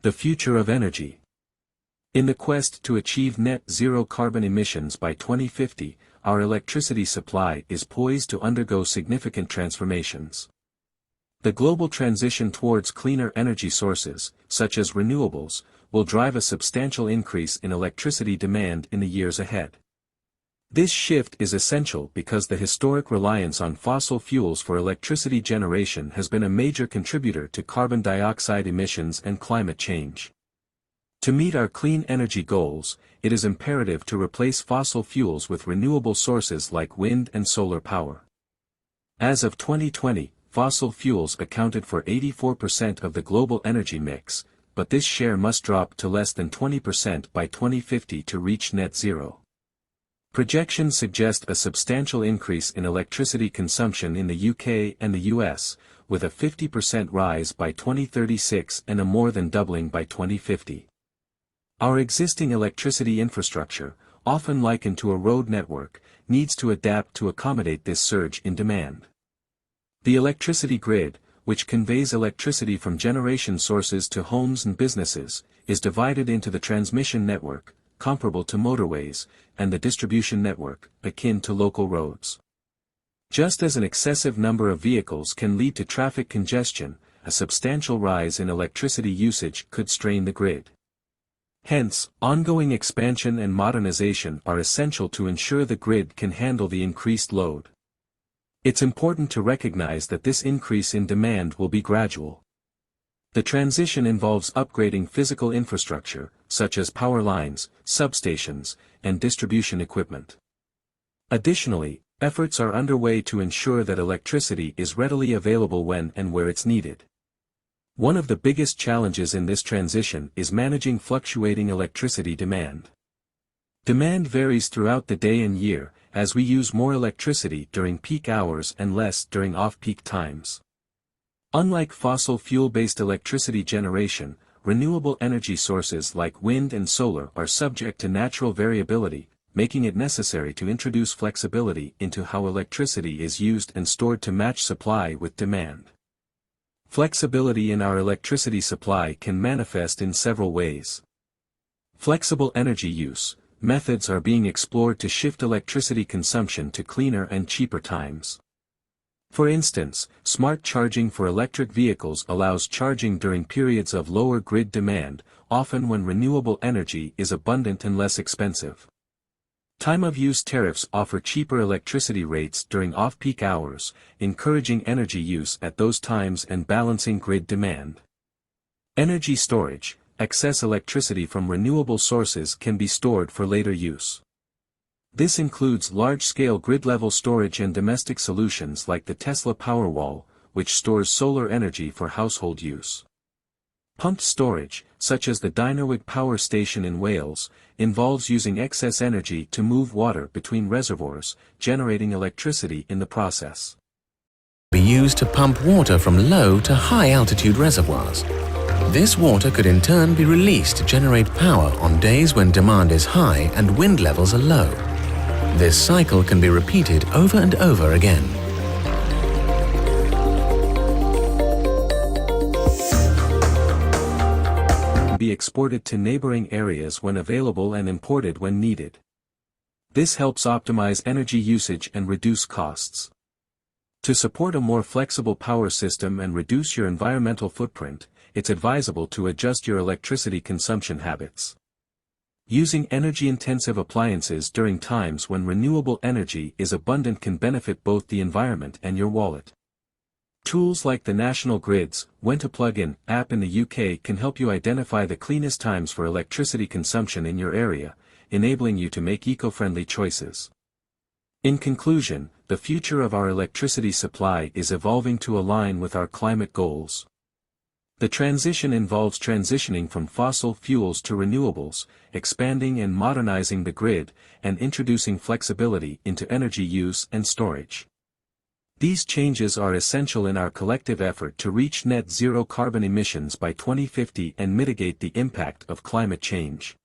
The future of energy. In the quest to achieve net zero carbon emissions by 2050, our electricity supply is poised to undergo significant transformations. The global transition towards cleaner energy sources, such as renewables, will drive a substantial increase in electricity demand in the years ahead. This shift is essential because the historic reliance on fossil fuels for electricity generation has been a major contributor to carbon dioxide emissions and climate change. To meet our clean energy goals, it is imperative to replace fossil fuels with renewable sources like wind and solar power. As of 2020, fossil fuels accounted for 84% of the global energy mix, but this share must drop to less than 20% by 2050 to reach net zero. Projections suggest a substantial increase in electricity consumption in the UK and the US, with a 50% rise by 2036 and a more than doubling by 2050. Our existing electricity infrastructure, often likened to a road network, needs to adapt to accommodate this surge in demand. The electricity grid, which conveys electricity from generation sources to homes and businesses, is divided into the transmission network, comparable to motorways, and the distribution network, akin to local roads. Just as an excessive number of vehicles can lead to traffic congestion, a substantial rise in electricity usage could strain the grid. Hence, ongoing expansion and modernization are essential to ensure the grid can handle the increased load. It's important to recognize that this increase in demand will be gradual. The transition involves upgrading physical infrastructure, such as power lines, substations, and distribution equipment. Additionally, efforts are underway to ensure that electricity is readily available when and where it's needed. One of the biggest challenges in this transition is managing fluctuating electricity demand. Demand varies throughout the day and year, as we use more electricity during peak hours and less during off-peak times. Unlike fossil fuel-based electricity generation, renewable energy sources like wind and solar are subject to natural variability, making it necessary to introduce flexibility into how electricity is used and stored to match supply with demand. Flexibility in our electricity supply can manifest in several ways. Flexible energy use methods are being explored to shift electricity consumption to cleaner and cheaper times. For instance, smart charging for electric vehicles allows charging during periods of lower grid demand, often when renewable energy is abundant and less expensive. Time-of-use tariffs offer cheaper electricity rates during off-peak hours, encouraging energy use at those times and balancing grid demand. Energy storage. Excess electricity from renewable sources can be stored for later use. This includes large-scale grid-level storage and domestic solutions like the Tesla Powerwall, which stores solar energy for household use. Pumped storage, such as the Dinorwig Power Station in Wales, involves using excess energy to move water between reservoirs, generating electricity in the process. Be used to pump water from low to high-altitude reservoirs. This water could in turn be released to generate power on days when demand is high and wind levels are low. This cycle can be repeated over and over again. Be exported to neighboring areas when available and imported when needed. This helps optimize energy usage and reduce costs. To support a more flexible power system and reduce your environmental footprint, it's advisable to adjust your electricity consumption habits. Using energy-intensive appliances during times when renewable energy is abundant can benefit both the environment and your wallet. Tools like the National Grid's When to Plug In app in the UK can help you identify the cleanest times for electricity consumption in your area, enabling you to make eco-friendly choices. In conclusion, the future of our electricity supply is evolving to align with our climate goals. The transition involves transitioning from fossil fuels to renewables, expanding and modernizing the grid, and introducing flexibility into energy use and storage. These changes are essential in our collective effort to reach net zero carbon emissions by 2050 and mitigate the impact of climate change.